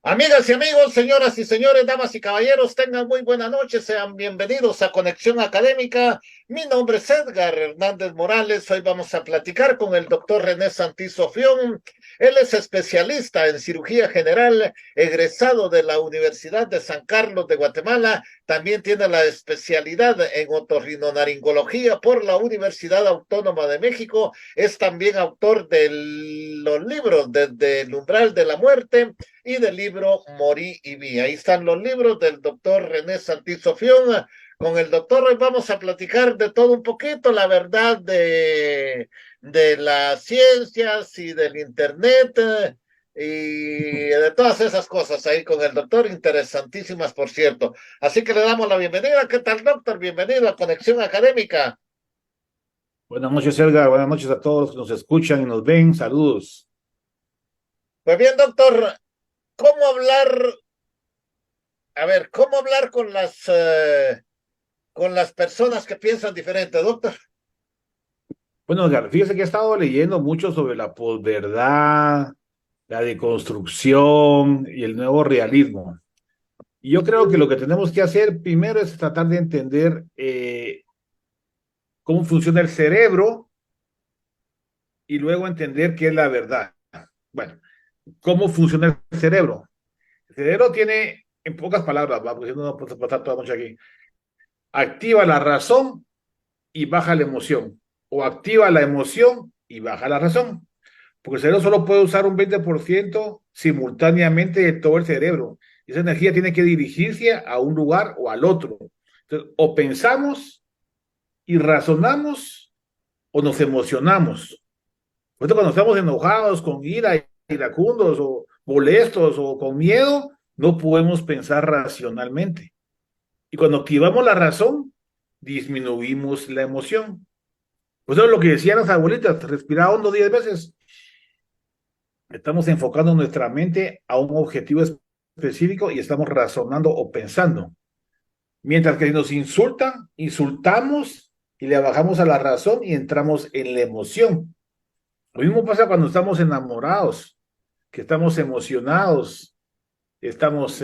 Amigas y amigos, señoras y señores, damas y caballeros, tengan muy buena noche, sean bienvenidos a Conexión Académica. Mi nombre es Edgar Hernández Morales. Hoy vamos a platicar con el doctor René Santizo Fión. Él es especialista en cirugía general, egresado de la Universidad de San Carlos de Guatemala. También tiene la especialidad en otorrinolaringología por la Universidad Autónoma de México. Es también autor de los libros Desde el umbral de la muerte y del libro Morí y Vi. Ahí están los libros del doctor René Santizo Fión. Con el doctor hoy vamos a platicar de todo un poquito, la verdad de las ciencias y del internet y de todas esas cosas ahí con el doctor, interesantísimas por cierto. Así que le damos la bienvenida. ¿Qué tal, doctor? Bienvenido a Conexión Académica. Buenas noches, Edgar. Buenas noches a todos los que nos escuchan y nos ven. Saludos. Pues bien, doctor, ¿cómo hablar? A ver, ¿cómo hablar con las personas que piensan diferente, doctor? Bueno, Edgar, fíjese que he estado leyendo mucho sobre la posverdad, la deconstrucción y el nuevo realismo. Y yo creo que lo que tenemos que hacer primero es tratar de entender cómo funciona el cerebro y luego entender qué es la verdad. Bueno, ¿cómo funciona el cerebro? El cerebro tiene, en pocas palabras, va, porque si no, no puedo pasar toda la noche aquí, activa la razón y baja la emoción, o activa la emoción y baja la razón, porque el cerebro solo puede usar un 20% simultáneamente de todo el cerebro. Esa energía tiene que dirigirse a un lugar o al otro. Entonces, o pensamos y razonamos o nos emocionamos. Por eso cuando estamos enojados, con ira, iracundos o molestos o con miedo, no podemos pensar racionalmente. Y cuando activamos la razón, disminuimos la emoción. Pues eso es lo que decían las abuelitas, respirar hondo 10 veces. Estamos enfocando nuestra mente a un objetivo específico y estamos razonando o pensando. Mientras que si nos insultan, insultamos y le bajamos a la razón y entramos en la emoción. Lo mismo pasa cuando estamos enamorados, que estamos emocionados, estamos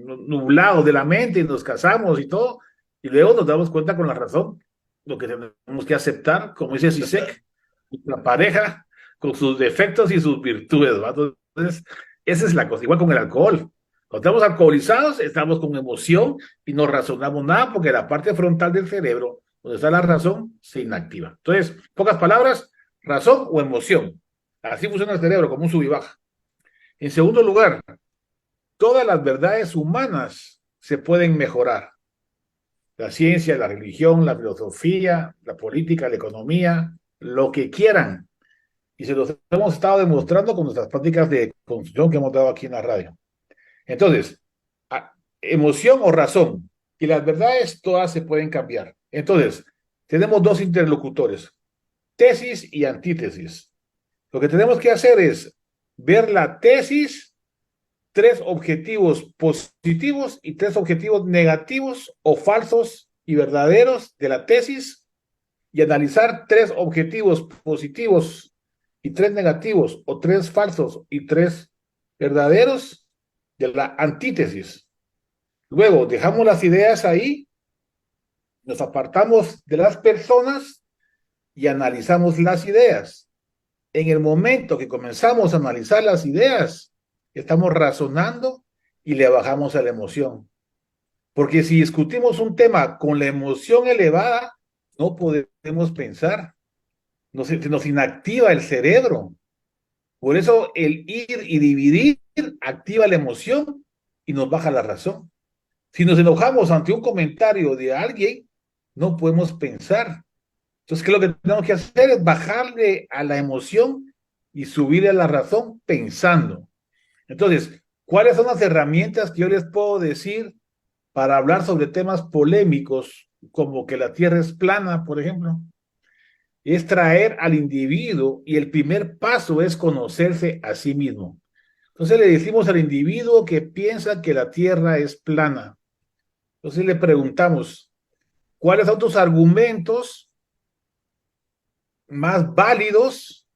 nublados de la mente y nos casamos y todo, y luego nos damos cuenta con la razón, lo que tenemos que aceptar, como dice Sisek, la pareja con sus defectos y sus virtudes, ¿va? Entonces, esa es la cosa, igual con el alcohol. Cuando estamos alcoholizados, estamos con emoción y no razonamos nada porque la parte frontal del cerebro, donde está la razón, se inactiva. Entonces, pocas palabras, razón o emoción. Así funciona el cerebro, como un sub y baja. En segundo lugar, todas las verdades humanas se pueden mejorar. La ciencia, la religión, la filosofía, la política, la economía, lo que quieran. Y se los hemos estado demostrando con nuestras prácticas de construcción que hemos dado aquí en la radio. Entonces, emoción o razón. Y las verdades todas se pueden cambiar. Entonces, tenemos dos interlocutores, tesis y antítesis. Lo que tenemos que hacer es ver la tesis, tres objetivos positivos y tres objetivos negativos o falsos y verdaderos de la tesis y analizar tres objetivos positivos y tres negativos o tres falsos y tres verdaderos de la antítesis. Luego dejamos las ideas ahí, nos apartamos de las personas y analizamos las ideas. En el momento que comenzamos a analizar las ideas, estamos razonando y le bajamos a la emoción. Porque si discutimos un tema con la emoción elevada, no podemos pensar, nos inactiva el cerebro. Por eso el ir y dividir activa la emoción y nos baja la razón. Si nos enojamos ante un comentario de alguien, no podemos pensar. Entonces, ¿qué es lo que tenemos que hacer? Es bajarle a la emoción y subirle a la razón pensando. Entonces, ¿cuáles son las herramientas que yo les puedo decir para hablar sobre temas polémicos, como que la Tierra es plana, por ejemplo? Es traer al individuo y el primer paso es conocerse a sí mismo. Entonces le decimos al individuo que piensa que la Tierra es plana. Entonces le preguntamos, ¿cuáles son tus argumentos más válidos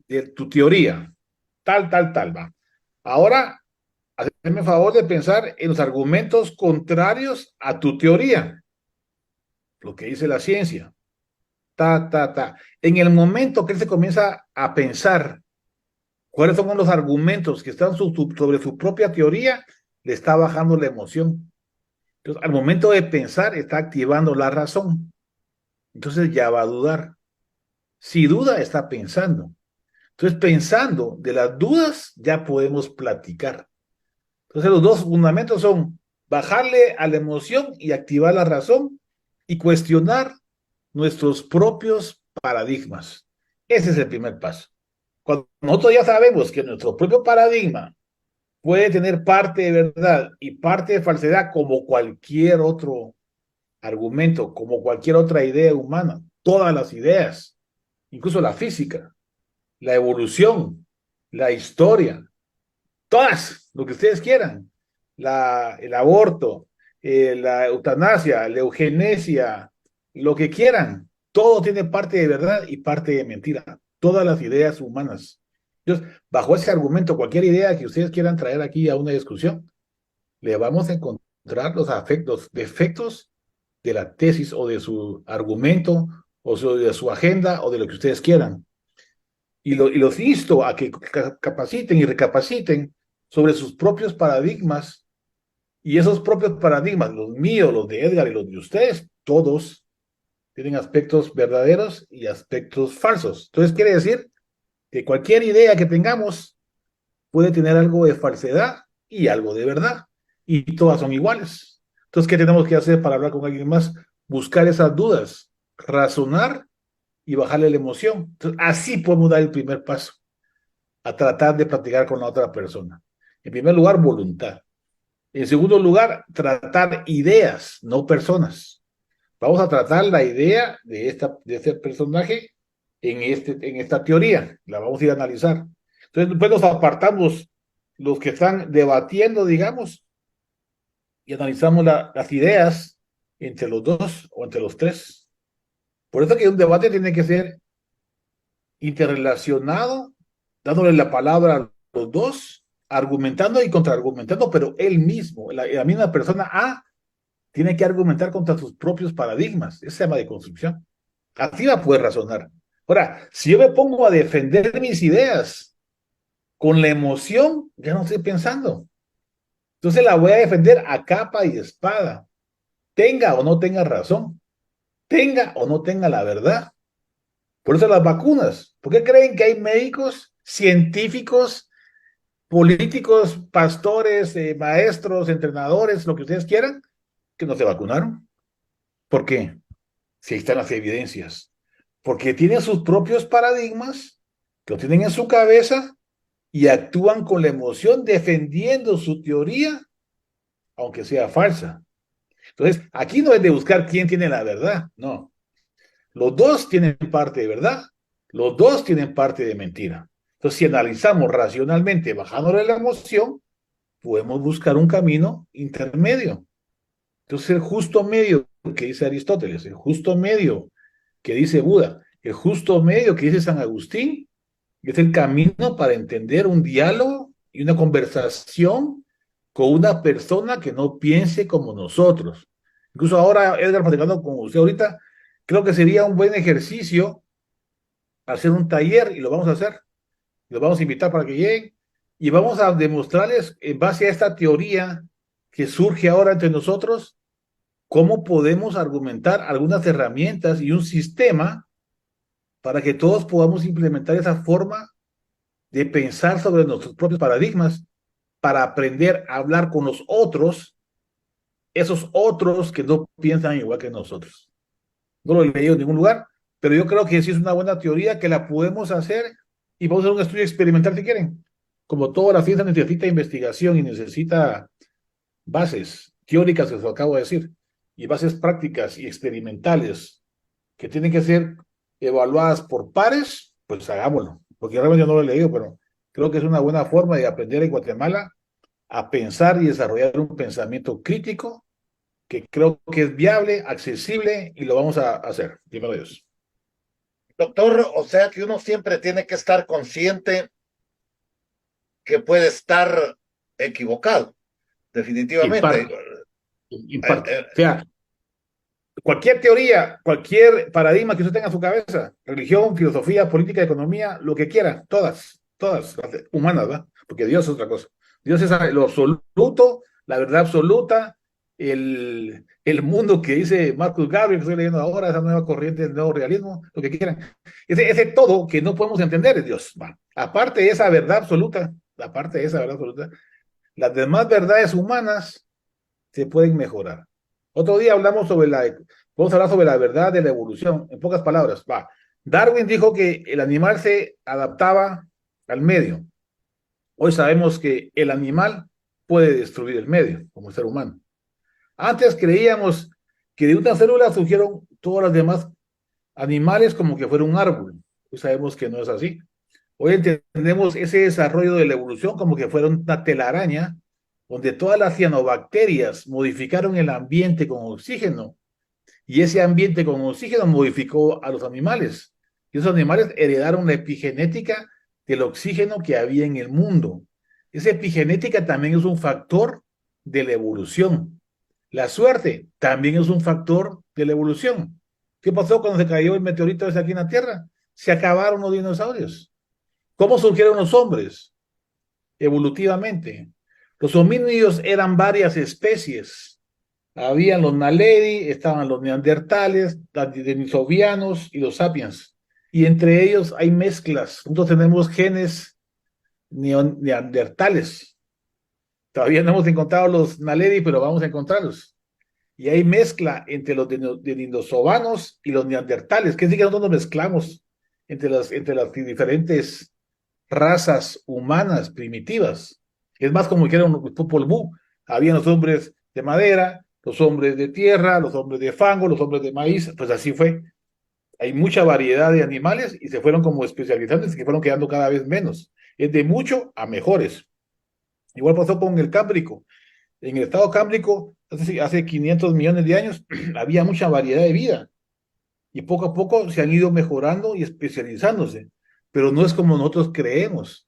de tu teoría? Tal, va. Ahora hazme el favor de pensar en los argumentos contrarios a tu teoría, lo que dice la ciencia. En el momento que él se comienza a pensar cuáles son los argumentos que están sobre su propia teoría, le está bajando la emoción. Entonces, al momento de pensar, está activando la razón. Entonces ya va a dudar. Si duda, está pensando. Entonces, pensando de las dudas, ya podemos platicar. Entonces, los dos fundamentos son bajarle a la emoción y activar la razón y cuestionar nuestros propios paradigmas. Ese es el primer paso. Cuando nosotros ya sabemos que nuestro propio paradigma puede tener parte de verdad y parte de falsedad como cualquier otro argumento, como cualquier otra idea humana, todas las ideas, incluso la física, la evolución, la historia, todas, lo que ustedes quieran, el aborto, la eutanasia, la eugenesia, lo que quieran, todo tiene parte de verdad y parte de mentira, todas las ideas humanas. Entonces, bajo ese argumento, cualquier idea que ustedes quieran traer aquí a una discusión, le vamos a encontrar los defectos de la tesis o de su argumento o de su agenda o de lo que ustedes quieran. Y los insto a que capaciten y recapaciten sobre sus propios paradigmas, y esos propios paradigmas, los míos, los de Edgar y los de ustedes, todos tienen aspectos verdaderos y aspectos falsos. Entonces quiere decir que cualquier idea que tengamos puede tener algo de falsedad y algo de verdad, y todas son iguales. Entonces, ¿qué tenemos que hacer para hablar con alguien más? Buscar esas dudas, razonar y bajarle la emoción. Entonces, así podemos dar el primer paso a tratar de practicar con la otra persona. En primer lugar, voluntad. En segundo lugar, tratar ideas, no personas. Vamos a tratar la idea de este personaje en esta teoría. La vamos a ir a analizar. Entonces, después nos apartamos los que están debatiendo, digamos, y analizamos las ideas entre los dos o entre los tres. Por eso que un debate tiene que ser interrelacionado, dándole la palabra a los dos, argumentando y contraargumentando, pero él mismo, la misma persona A, tiene que argumentar contra sus propios paradigmas. Ese se llama de construcción. Así va a poder razonar. Ahora, si yo me pongo a defender mis ideas con la emoción, ya no estoy pensando. Entonces la voy a defender a capa y espada, tenga o no tenga razón, tenga o no tenga la verdad. Por eso las vacunas. ¿Por qué creen que hay médicos, científicos, políticos, pastores, maestros, entrenadores, lo que ustedes quieran, que no se vacunaron? ¿Por qué? Si ahí están las evidencias. Porque tienen sus propios paradigmas, que lo tienen en su cabeza y actúan con la emoción defendiendo su teoría, aunque sea falsa. Entonces, aquí no es de buscar quién tiene la verdad, no. Los dos tienen parte de verdad, los dos tienen parte de mentira. Entonces, si analizamos racionalmente, bajándole la emoción, podemos buscar un camino intermedio. Entonces, el justo medio que dice Aristóteles, el justo medio que dice Buda, el justo medio que dice San Agustín, es el camino para entender un diálogo y una conversación con una persona que no piense como nosotros. Incluso ahora, Edgar, platicando con usted ahorita, creo que sería un buen ejercicio hacer un taller y lo vamos a hacer. Los vamos a invitar para que lleguen y vamos a demostrarles en base a esta teoría que surge ahora entre nosotros, cómo podemos argumentar algunas herramientas y un sistema para que todos podamos implementar esa forma de pensar sobre nuestros propios paradigmas para aprender a hablar con los otros, esos otros que no piensan igual que nosotros. No lo he leído en ningún lugar, pero yo creo que sí es una buena teoría que la podemos hacer y vamos a hacer un estudio experimental si quieren. Como toda la ciencia necesita investigación y necesita bases teóricas, que os acabo de decir, y bases prácticas y experimentales que tienen que ser evaluadas por pares, pues hagámoslo. Porque realmente yo no lo he leído, pero creo que es una buena forma de aprender en Guatemala a pensar y desarrollar un pensamiento crítico que creo que es viable, accesible y lo vamos a hacer. Primero Dios. Doctor, o sea que uno siempre tiene que estar consciente que puede estar equivocado, En definitivamente. parte, en Eh, parte. eh, O sea, cualquier teoría, cualquier paradigma que usted tenga en su cabeza, religión, filosofía, política, economía, lo que quiera, todas humanas, ¿verdad? Porque Dios es otra cosa. Dios es lo absoluto, la verdad absoluta, el mundo que dice Marcus Garvey, que estoy leyendo ahora, esa nueva corriente del nuevo realismo, lo que quieran. Ese todo que no podemos entender es Dios. Va. Aparte de esa verdad absoluta, aparte de esa verdad absoluta, las demás verdades humanas se pueden mejorar. Otro día vamos a hablar sobre la verdad de la evolución, en pocas palabras. Va. Darwin dijo que el animal se adaptaba al medio. Hoy sabemos que el animal puede destruir el medio, como el ser humano. Antes creíamos que de una célula surgieron todas las demás animales como que fuera un árbol. Hoy sabemos que no es así. Hoy entendemos ese desarrollo de la evolución como que fuera una telaraña, donde todas las cianobacterias modificaron el ambiente con oxígeno, y ese ambiente con oxígeno modificó a los animales. Y esos animales heredaron la epigenética del oxígeno que había en el mundo. Esa epigenética también es un factor de la evolución. La suerte también es un factor de la evolución. ¿Qué pasó cuando se cayó el meteorito ese aquí en la Tierra? Se acabaron los dinosaurios. ¿Cómo surgieron los hombres? Evolutivamente. Los homínidos eran varias especies. Habían los Naledi, estaban los neandertales, los denisovianos y los sapiens. Y entre ellos hay mezclas. Nosotros tenemos genes neandertales. Todavía no hemos encontrado los Naledi, pero vamos a encontrarlos. Y hay mezcla entre los denisovanos y los neandertales. ¿Qué significa que nosotros nos mezclamos entre las diferentes razas humanas primitivas? Es más como dijeron los Popol Vuh. Habían los hombres de madera, los hombres de tierra, los hombres de fango, los hombres de maíz. Pues así fue. Hay mucha variedad de animales y se fueron como especializando y se fueron quedando cada vez menos. Es de mucho a mejores. Igual pasó con el Cámbrico. En el estado Cámbrico, hace 500 millones de años, había mucha variedad de vida y poco a poco se han ido mejorando y especializándose, pero no es como nosotros creemos.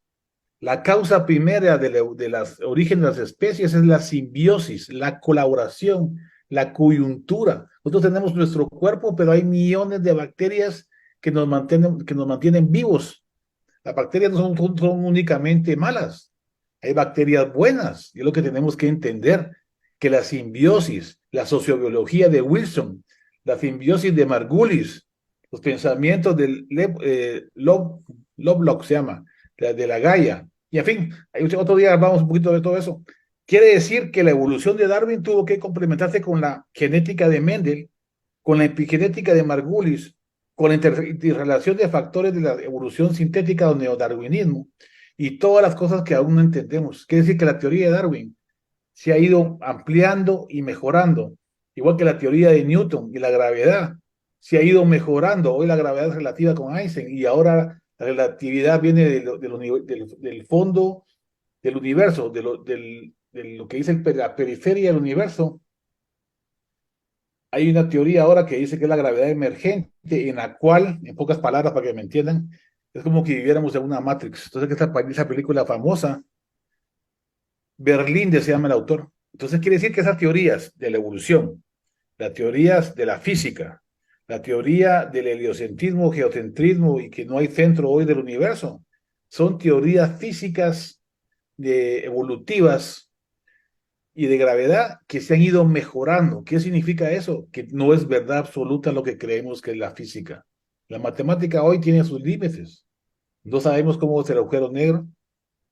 La causa primera de las orígenes de las especies es la simbiosis, la colaboración, la coyuntura. Nosotros tenemos nuestro cuerpo, pero hay millones de bacterias que nos mantienen vivos. Las bacterias no son únicamente malas, hay bacterias buenas, y es lo que tenemos que entender, que la simbiosis, la sociobiología de Wilson, la simbiosis de Margulis, los pensamientos de Lovelock se llama, de la Gaia, y en fin, otro día hablamos un poquito de todo eso. Quiere decir que la evolución de Darwin tuvo que complementarse con la genética de Mendel, con la epigenética de Margulis, con la interrelación de factores de la evolución sintética o neodarwinismo y todas las cosas que aún no entendemos. Quiere decir que la teoría de Darwin se ha ido ampliando y mejorando, igual que la teoría de Newton y la gravedad se ha ido mejorando. Hoy la gravedad es relativa con Einstein y ahora la relatividad viene del fondo del universo, de lo que dice la periferia del universo. Hay una teoría ahora que dice que es la gravedad emergente, en la cual, en pocas palabras para que me entiendan, es como que viviéramos en una Matrix. Entonces, esa película famosa, Berlín, se llama el autor. Entonces, quiere decir que esas teorías de la evolución, las teorías de la física, la teoría del heliocentrismo, geocentrismo y que no hay centro hoy del universo, son teorías físicas evolutivas y de gravedad que se han ido mejorando. ¿Qué significa eso? Que no es verdad absoluta lo que creemos que es la física. La matemática hoy tiene sus límites. No sabemos cómo es el agujero negro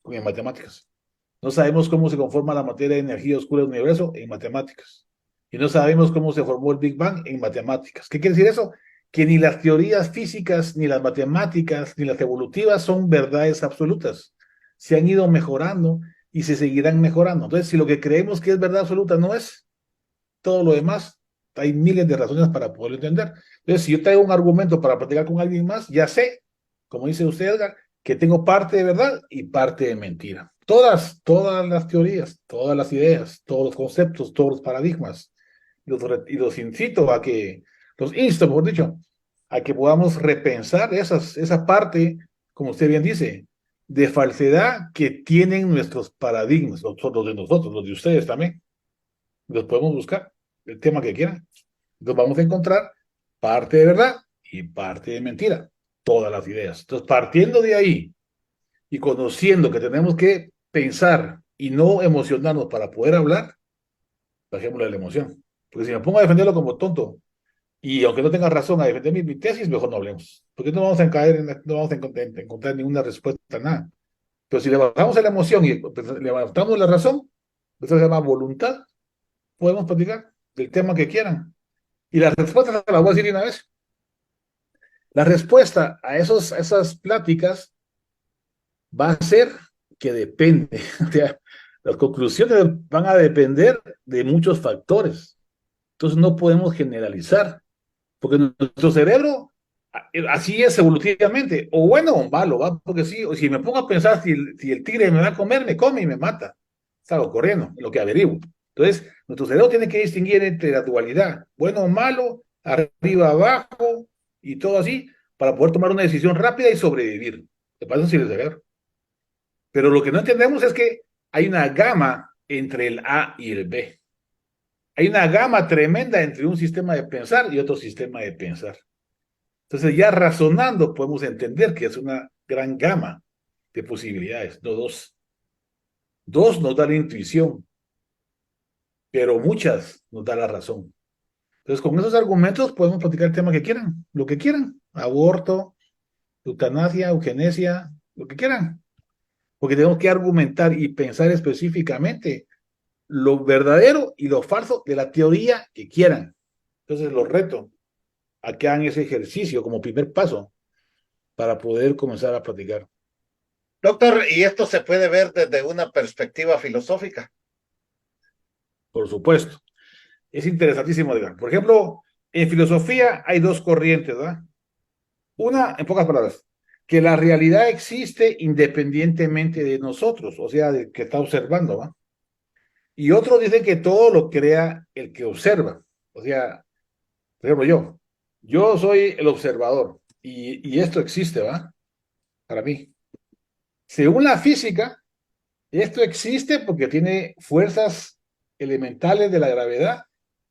en matemáticas. No sabemos cómo se conforma la materia de energía oscura del universo en matemáticas. Y no sabemos cómo se formó el Big Bang en matemáticas. ¿Qué quiere decir eso? Que ni las teorías físicas, ni las matemáticas, ni las evolutivas son verdades absolutas. Se han ido mejorando y se seguirán mejorando. Entonces, si lo que creemos que es verdad absoluta no es, todo lo demás, hay miles de razones para poderlo entender. Entonces, si yo traigo un argumento para platicar con alguien más, ya sé, como dice usted, Edgar, que tengo parte de verdad y parte de mentira. Todas las teorías, todas las ideas, todos los conceptos, todos los paradigmas, los insto, mejor dicho, a que podamos repensar esa parte, como usted bien dice, de falsedad que tienen nuestros paradigmas, los de ustedes también. Los podemos buscar, el tema que quieran. Entonces vamos a encontrar parte de verdad y parte de mentira, todas las ideas. Entonces, partiendo de ahí y conociendo que tenemos que pensar y no emocionarnos para poder hablar, bajémosle la emoción. Porque si me pongo a defenderlo como tonto, y aunque no tenga razón a defender mi tesis, mejor no hablemos. Porque no vamos a caer no vamos a encontrar ninguna respuesta a nada. Pero si le bajamos a la emoción y le bajamos la razón, eso se llama voluntad, podemos platicar del tema que quieran. Y la respuesta se la voy a decir de una vez. La respuesta a esas pláticas va a ser que depende. O sea, las conclusiones van a depender de muchos factores. Entonces no podemos generalizar, porque nuestro cerebro así es evolutivamente, o bueno o malo, ¿va? Porque sí, o si me pongo a pensar si el tigre me va a comer, me come y me mata. Salgo corriendo, en lo que averiguo. Entonces, nuestro cerebro tiene que distinguir entre la dualidad, bueno o malo, arriba, abajo, y todo así, para poder tomar una decisión rápida y sobrevivir. ¿Te pasa si el cerebro? Pero lo que no entendemos es que hay una gama entre el A y el B. Hay una gama tremenda entre un sistema de pensar y otro sistema de pensar. Entonces, ya razonando, podemos entender que es una gran gama de posibilidades, no dos. Dos nos da la intuición, pero muchas nos da la razón. Entonces, con esos argumentos podemos platicar el tema que quieran, lo que quieran. Aborto, eutanasia, eugenesia, lo que quieran. Porque tenemos que argumentar y pensar específicamente lo verdadero y lo falso de la teoría que quieran. Entonces, los reto a que hagan ese ejercicio como primer paso para poder comenzar a platicar. Doctor, ¿y esto se puede ver desde una perspectiva filosófica? Por supuesto. Es interesantísimo, digamos. Por ejemplo, en filosofía hay dos corrientes, ¿verdad? Una, en pocas palabras, que la realidad existe independientemente de nosotros, o sea, de que está observando, ¿va? Y otro dice que todo lo crea el que observa. O sea, por ejemplo, yo soy el observador y esto existe, ¿va? Para mí. Según la física, esto existe porque tiene fuerzas elementales de la gravedad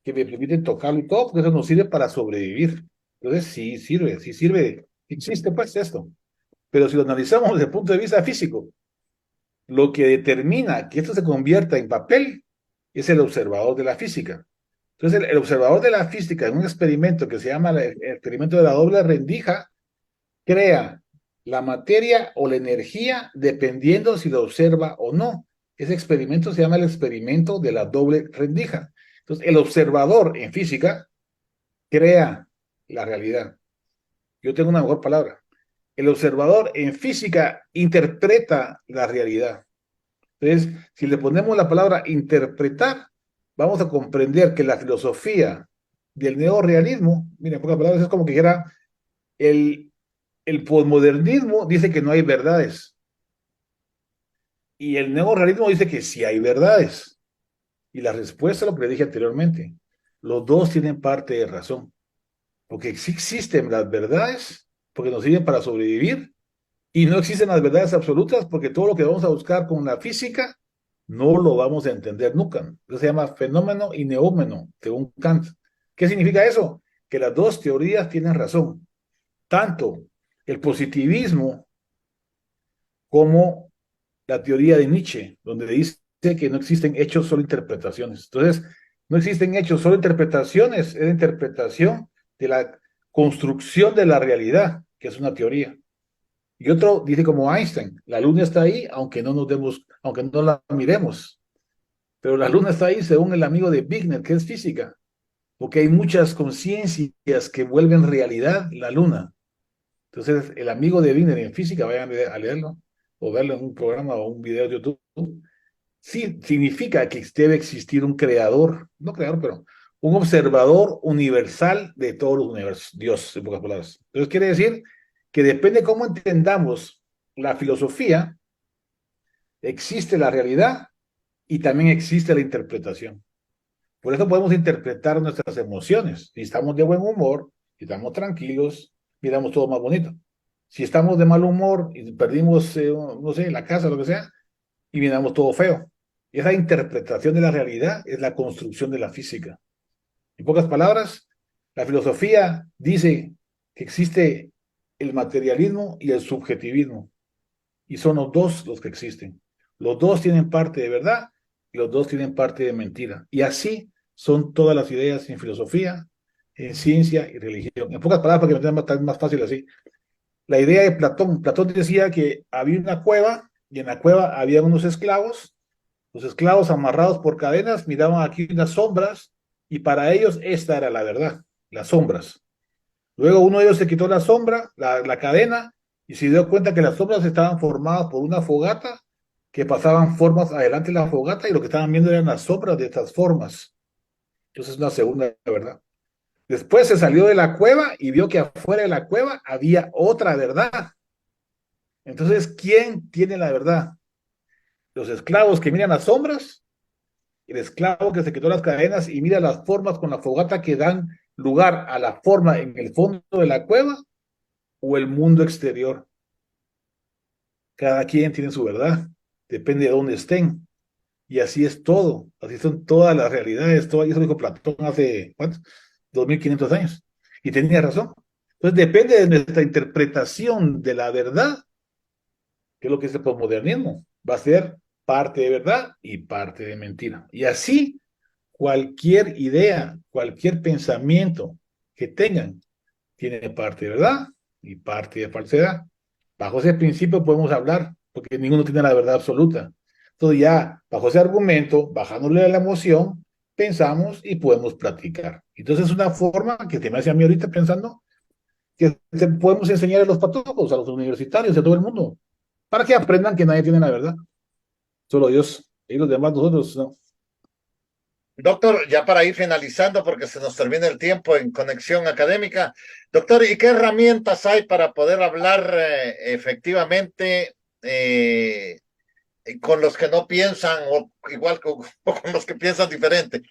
que me permiten tocarlo y todo, porque eso nos sirve para sobrevivir. Entonces, sí sirve, existe pues esto. Pero si lo analizamos desde el punto de vista físico, lo que determina que esto se convierta en papel es el observador de la física. Entonces, el observador de la física en un experimento que se llama el experimento de la doble rendija, crea la materia o la energía dependiendo si lo observa o no. Ese experimento se llama el experimento de la doble rendija. Entonces, el observador en física crea la realidad. Yo tengo una mejor palabra. El observador en física interpreta la realidad. Entonces, si le ponemos la palabra interpretar, vamos a comprender que la filosofía del neorrealismo, mira, en pocas palabras, es como que dijera el, el posmodernismo dice que no hay verdades y el neorrealismo dice que sí hay verdades. Y la respuesta a lo que le dije anteriormente, los dos tienen parte de razón, porque sí existen las verdades, porque nos sirven para sobrevivir, y no existen las verdades absolutas, porque todo lo que vamos a buscar con la física no lo vamos a entender nunca. Eso se llama fenómeno y neómeno, según Kant. ¿Qué significa eso? Que las dos teorías tienen razón. Tanto el positivismo como la teoría de Nietzsche, donde dice que no existen hechos, solo interpretaciones. Entonces, no existen hechos, solo interpretaciones, es la interpretación de la construcción de la realidad, que es una teoría. Y otro dice como Einstein, la luna está ahí, aunque no nos demos, aunque no la miremos. Pero la luna está ahí según el amigo de Wigner, que es física, porque hay muchas conciencias que vuelven realidad la luna. Entonces, el amigo de Wigner en física, vayan a leerlo, o verlo en un programa o un video de YouTube, sí significa que debe existir un creador, no creador, pero un observador universal de todos los universos, Dios, en pocas palabras. Entonces, quiere decir que depende cómo entendamos la filosofía, existe la realidad y también existe la interpretación. Por eso podemos interpretar nuestras emociones. Si estamos de buen humor, si estamos tranquilos, miramos todo más bonito. Si estamos de mal humor y perdimos, no sé, la casa, lo que sea, y miramos todo feo. Y esa interpretación de la realidad es la construcción de la física. En pocas palabras, la filosofía dice que existe el materialismo y el subjetivismo, y son los dos los que existen. Los dos tienen parte de verdad y los dos tienen parte de mentira. Y así son todas las ideas en filosofía, en ciencia y religión. En pocas palabras, para que me entiendan más fácil así. La idea de Platón. Platón decía que había una cueva y en la cueva había unos esclavos. Los esclavos amarrados por cadenas miraban aquí unas sombras y para ellos esta era la verdad, las sombras. Luego uno de ellos se quitó la sombra, la cadena, y se dio cuenta que las sombras estaban formadas por una fogata, que pasaban formas adelante de la fogata y lo que estaban viendo eran las sombras de estas formas. Entonces es una segunda verdad. Después se salió de la cueva y vio que afuera de la cueva había otra verdad. Entonces, ¿quién tiene la verdad? ¿Los esclavos que miran las sombras? ¿El esclavo que se quitó las cadenas y mira las formas con la fogata que dan lugar a la forma en el fondo de la cueva? ¿O el mundo exterior? Cada quien tiene su verdad, depende de dónde estén. Y así es todo, así son todas las realidades, todo eso dijo Platón hace, ¿cuántos? 2500 años. Y tenía razón. Entonces depende de nuestra interpretación de la verdad, que es lo que es el posmodernismo. Va a ser parte de verdad y parte de mentira. Y así cualquier idea, cualquier pensamiento que tengan, tiene parte de verdad y parte de falsedad. Bajo ese principio podemos hablar, porque ninguno tiene la verdad absoluta. Entonces ya, bajo ese argumento, bajándole a la emoción, pensamos y podemos practicar. Entonces es una forma que te me hace a mí ahorita pensando que podemos enseñar a los patojos, a los universitarios, a todo el mundo, para que aprendan que nadie tiene la verdad, solo Dios y los demás nosotros, ¿no? Doctor, ya para ir finalizando, porque se nos termina el tiempo en conexión académica. Doctor, ¿y qué herramientas hay para poder hablar efectivamente con los que no piensan o igual o con los que piensan diferente?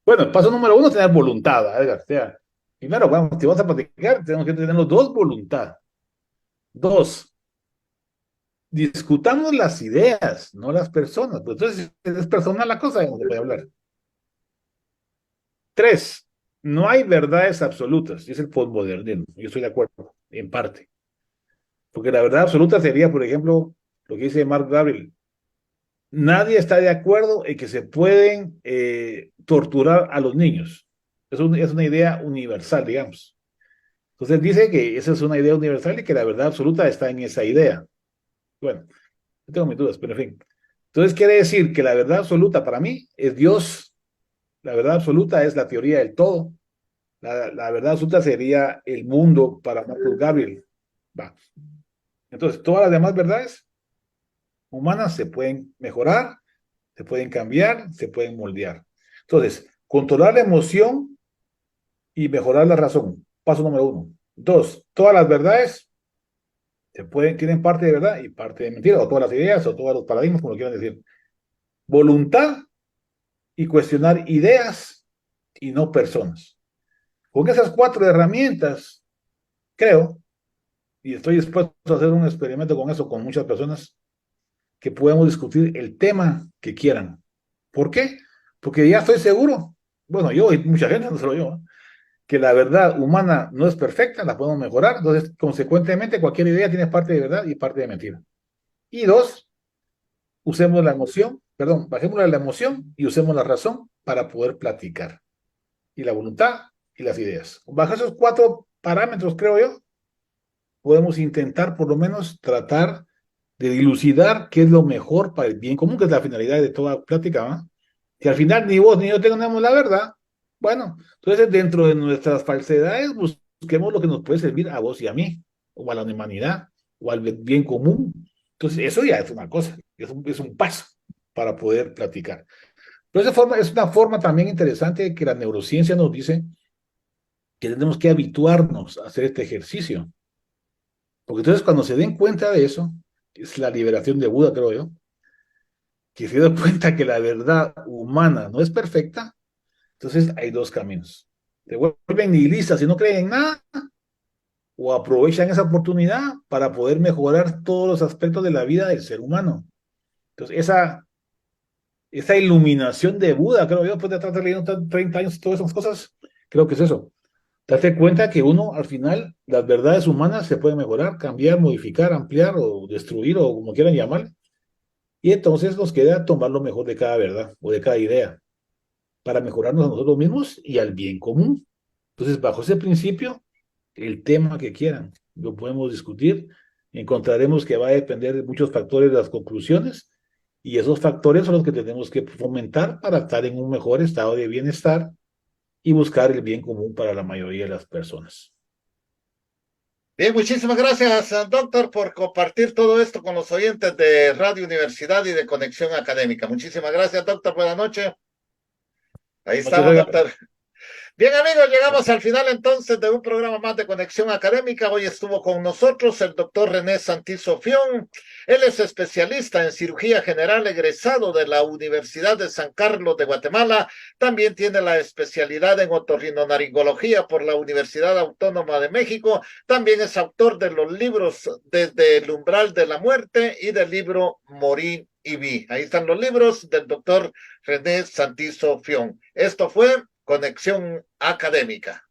Bueno, el paso número uno, tener voluntad, Edgar. O sea, primero, vamos, si vamos a practicar, tenemos que tener los dos voluntad. Dos, discutamos las ideas, no las personas. Pues entonces, si es personal la cosa, no se puede hablar. Tres, no hay verdades absolutas, y es el postmodernismo. Yo estoy de acuerdo, en parte. Porque la verdad absoluta sería, por ejemplo, lo que dice Mark Gabriel. Nadie está de acuerdo en que se pueden torturar a los niños. Es una idea universal, digamos. Entonces dice que esa es una idea universal y que la verdad absoluta está en esa idea. Bueno, yo tengo mis dudas, pero en fin. Entonces quiere decir que la verdad absoluta para mí es Dios. La verdad absoluta es la teoría del todo. La verdad absoluta sería el mundo para Marcus Gabriel. Va. Entonces, todas las demás verdades humanas se pueden mejorar, se pueden cambiar, se pueden moldear. Entonces, controlar la emoción y mejorar la razón. Paso número uno. Dos, todas las verdades tienen parte de verdad y parte de mentira, o todas las ideas, o todos los paradigmas, como lo quieran decir. Voluntad y cuestionar ideas y no personas. Con esas cuatro herramientas, creo, y estoy dispuesto a hacer un experimento con eso con muchas personas, que podemos discutir el tema que quieran. ¿Por qué? Porque ya estoy seguro, bueno, yo y mucha gente, no solo yo, que la verdad humana no es perfecta, la podemos mejorar, entonces, consecuentemente, cualquier idea tiene parte de verdad y parte de mentira. Y dos, usemos la emoción, perdón, bajémosle la emoción y usemos la razón para poder platicar. Y la voluntad y las ideas. Bajo esos cuatro parámetros, creo yo, podemos intentar por lo menos tratar de dilucidar qué es lo mejor para el bien común, que es la finalidad de toda plática, ¿no? Si al final ni vos ni yo tenemos la verdad, bueno, entonces dentro de nuestras falsedades busquemos lo que nos puede servir a vos y a mí, o a la humanidad, o al bien común. Entonces eso ya es una cosa, es un paso para poder platicar. Pero esa forma, es una forma también interesante que la neurociencia nos dice que tenemos que habituarnos a hacer este ejercicio. Porque entonces cuando se den cuenta de eso, es la liberación de Buda, creo yo, que se dan cuenta que la verdad humana no es perfecta, entonces hay dos caminos. Te vuelven nihilistas y no creen en nada, o aprovechan esa oportunidad para poder mejorar todos los aspectos de la vida del ser humano. Entonces, esa iluminación de Buda, creo yo, después de estar leyendo 30 años todas esas cosas, creo que es eso. Date cuenta que uno, al final, las verdades humanas se pueden mejorar, cambiar, modificar, ampliar o destruir o como quieran llamar. Y entonces nos queda tomar lo mejor de cada verdad o de cada idea para mejorarnos a nosotros mismos y al bien común. Entonces, bajo ese principio, el tema que quieran, lo podemos discutir. Encontraremos que va a depender de muchos factores de las conclusiones y esos factores son los que tenemos que fomentar para estar en un mejor estado de bienestar y buscar el bien común para la mayoría de las personas. Bien, muchísimas gracias, doctor, por compartir todo esto con los oyentes de Radio Universidad y de Conexión Académica. Muchísimas gracias, doctor. Buenas noches. Ahí Muchas estamos, gracias. doctor. Bien, amigos, llegamos al final entonces de un programa más de Conexión Académica. Hoy estuvo con nosotros el doctor René Santizo Fión. Él es especialista en cirugía general, egresado de la Universidad de San Carlos de Guatemala. También tiene la especialidad en otorrinolaringología por la Universidad Autónoma de México. También es autor de los libros Desde el umbral de la muerte y del libro Morí y vi. Ahí están los libros del doctor René Santizo Fión. Esto fue Conexión Académica.